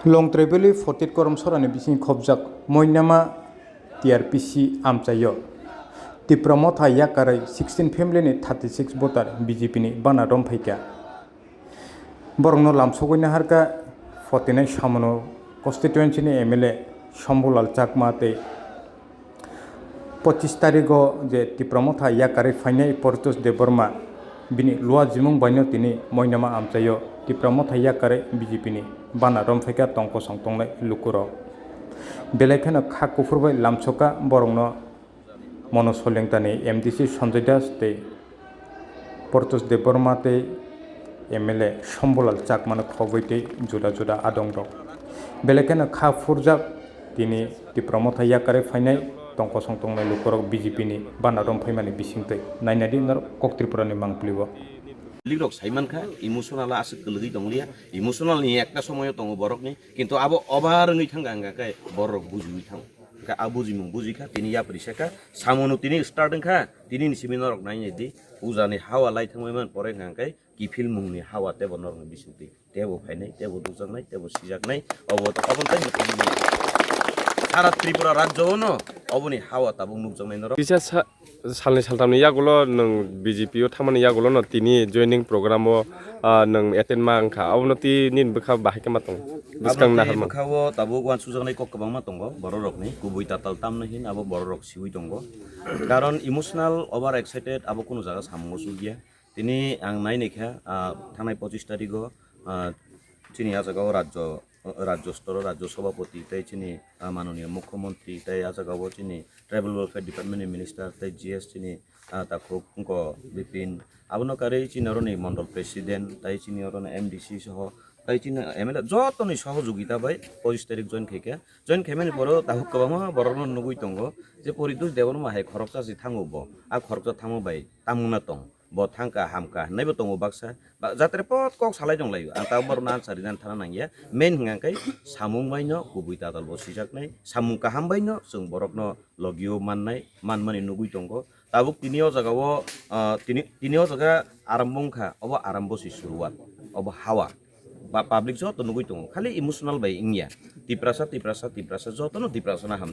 लं ट्रेबेलि 48karamcherrani bising khobjak mainama TRPC amchayo Tipra motha yakaroi 16Family ni 36 Votar BJP Ni Banar Romphaikha borokno lamsogoina harka 49 samono constituency ni MLA Shambulal Chakma tei 25 tarigo je Tipra motha yakaroi fainai portos de Burma bini lua jimung baino tini mainama amchayo Tipra motha yakaroi BJP Ni Banar Romphaikha tongko songtongnai lukuro belaifeno kha kufurbai lamsoka borokno mono solengtani MDC Sanjay Das tei portos de Burma tei MLA Shambulal Chakmano khoboi tei juda juda adong dok belaifeno kha furjak tini Tipra motha yakaroi fainai tongko songtongnai lukurok BJP Ni Banar Romphaimani bisingtei nainadi nor kok Tripurani mangplibo লিরক Saiman খা emotional আসে কলগি দংলিয়া emotional নি একটা সময় দङ বরক নি কিন্তু আবো offer নই থাঙ্গা আঙ্গাকাই বরক বুজুই থাং কা আবুজিমু বুজিখা তিনি ইয়াপ্রিসাকা সামনো তিনি স্টার্টিং খা তিনি সিমিনারক নাইনি উজানি হাওয়া লাই থাंगमोन পরে গাंकाय কিফিল মুংনি হাওয়া তে বনর বিসুতি তেবো ফাইনাই তেবো দুজাকনাই তেবো সিজাকনাই অবত অবন্তাই সারা ত্রিপুরা রাজ্য ন অবনি হাওয়া তাবো নুকজংনাই নর bisa salni saltamni yagulo nang BJP o thamani yagulo no tini joining program o nang attend ma angkha awno ti nin bkha bahai kama tong biskang na harma bkhawo tabo wan sujangnai kok kabang ma tongo borok ni kubui tatal tamna hin abo borok siwi tongo karon emotional over excited abo kono jaga sammo sugia tini ang nai nekha thanai 25 tarigo tini ajaga রাজ্য স্তর রাজ্য সভাপতি তাই চিনি মাননীয় মুখ্যমন্ত্রী তাই আজাগাবো চিনি ট্রাইবেল ওয়েলফেয়ার ডিপার্টমেন্টের মিনিস্টার তাই জিএস চিনি তাকো বিপিন আবনো কারে চিনি অরনি মন্ডল প্রেসিডেন্ট তাই চিনি অরনি এমডিসি সহ তাই চিনি এমএলএ যতনি সহযোগিতা বাই 25 তারিখ জয়েন খেমেনি পর তাহু কবামা বরন নুগুই তঙ্গ যে পরিদুস দেবন মাহে খরচা সি থাঙ্গব আ খরচা থাঙ্গো বাই তামুনা তং bo thangka hamka naibo tongo baksa jatre pot kok salai dong layo anta borna saridan thana nangya main hingkai samung maino kubui tatal bo sijaknai samung kaham baino sung borokno logio mannai manmani nugui tongo tabuk tinio jagao tinio jaga arambongkha obo arambo si suruat obo hawa ba public joto nugui tongo khali emotional bai ingya tiprasa joto no tiprasa na ham